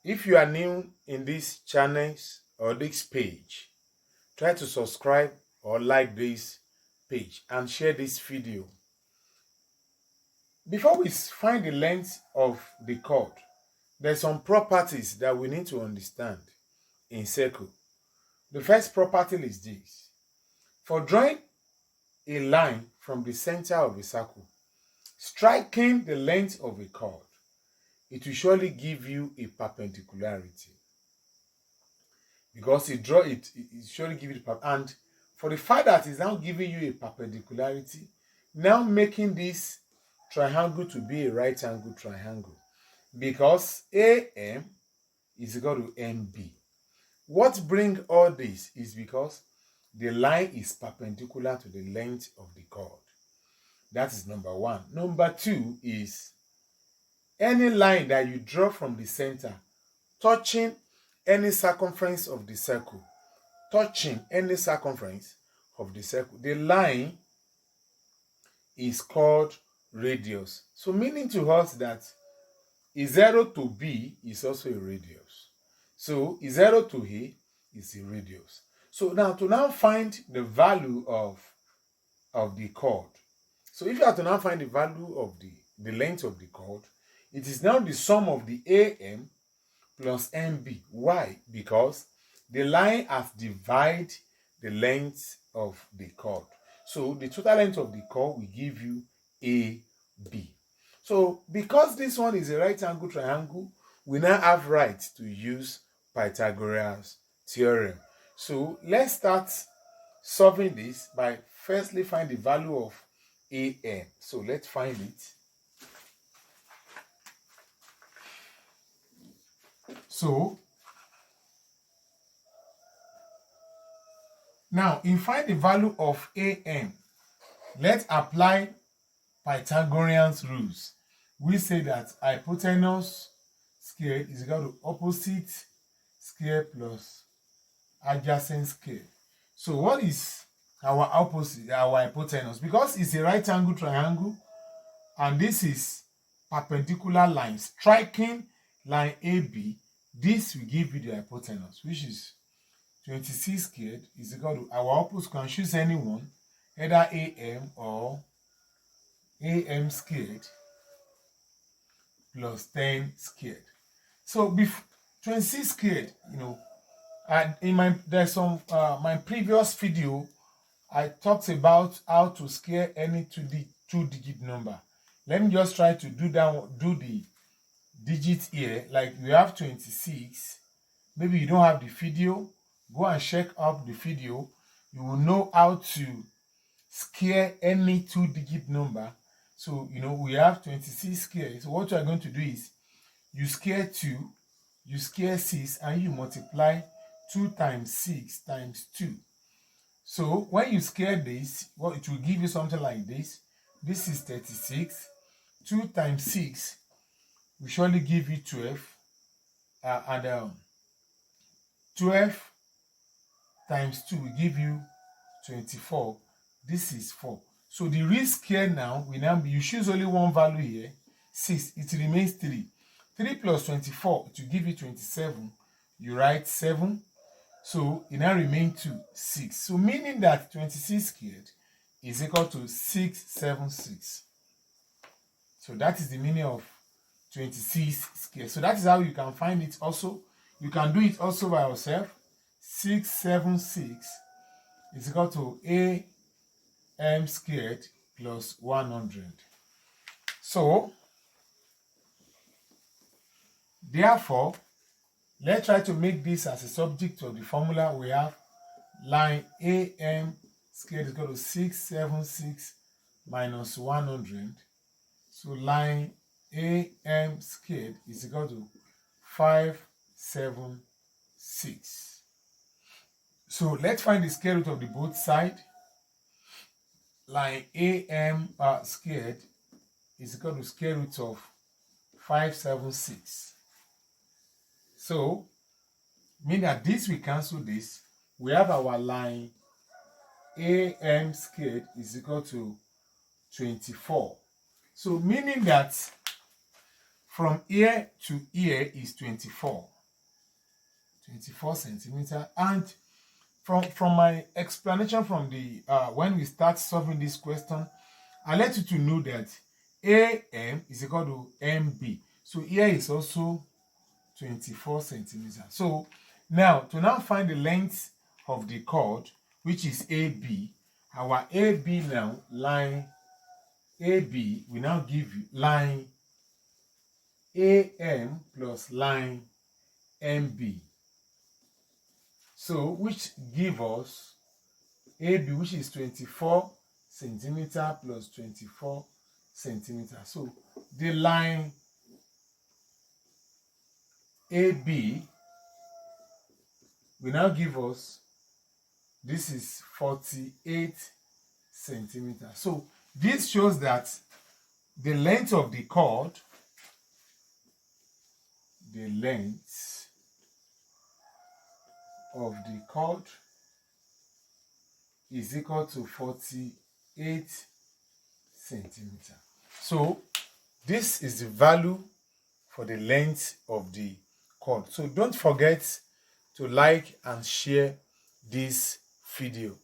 If you are new in these channels or this page, try to subscribe or like this page and share this video. Before we find the length of the chord, there's some properties that we need to understand in circle. The first property is this. For drawing a line from the center of a circle, striking the length of a chord, it will surely give you a perpendicularity. Because it surely give you the and for the fact that it's now giving you a perpendicularity, now making this triangle to be a right angle triangle. Because AM is equal to MB. What brings all this is because the line is perpendicular to the length of the chord. That is number one. Number two is any line that you draw from the center touching any circumference of the circle, the line is called radius. So meaning to us that A0 to B is also a radius. So A0 to A is a radius. So now to find the value of the chord. So if you have to now find the value of the length of the chord, it is now the sum of the AM plus MB. Why? Because the line has divided the length of the chord. So the total length of the chord will give you AB. So because this one is a right angle triangle, we now have right to use Pythagoras theorem. So let's start solving this by firstly find the value of AM. So let's find it. So now in find the value of AM, let's apply Pythagorean's rules. We say that hypotenuse squared is equal to opposite square plus adjacent square. So what is our opposite, our hypotenuse? Because it's a right angle triangle and this is perpendicular line striking line AB, this will give you the hypotenuse, which is 26 squared is equal to our opposite. Can choose any one, either AM or AM squared plus 10 squared. So 26 squared, in my previous video, I talked about how to scale any two-digit number. Let me just try to do the digits here. Like we have 26. Maybe you don't have the video. Go and check up the video. You will know how to scale any two-digit number. So we have 26 squared. So what you are going to do is you scale 2, you scale 6, and you multiply 2 times 6 times 2. So when you scale this, well, it will give you something like this. This is 36. 2 times 6 will surely give you 12. 12 times 2 will give you 24. This is 4. So the real scale now will now be, you choose only one value here, 6. It remains 3. 3 plus 24, it will give you 27. You write 7. So it now remains 2, 6. So meaning that 26 squared is equal to 676. So that is the meaning of 26 squared. So that is how you can find it also. You can do it also by yourself. 676 is equal to AM squared plus 100. So therefore, let's try to make this as a subject of the formula. We have line AM squared is equal to 676 minus 100. So line AM squared is equal to 576. So let's find the square root of the both sides. Line AM squared is equal to square root of 576. So, meaning that this we cancel this, we have our line AM squared is equal to 24. So, meaning that from here to here is 24. 24 centimeter. And from my explanation from the when we start solving this question, I let you to know that AM is equal to MB. So here is also 24 centimeter. So now to now find the length of the chord, which is AB, our AB now, line AB will now give you line AM plus line MB. So which give us AB, which is 24 centimeter plus 24 centimeter. So the line AB will now give us, this is 48 centimeters. So this shows that the length of the chord, is equal to 48 centimeters. So this is the value for the length of the chord. So don't forget to like and share this video.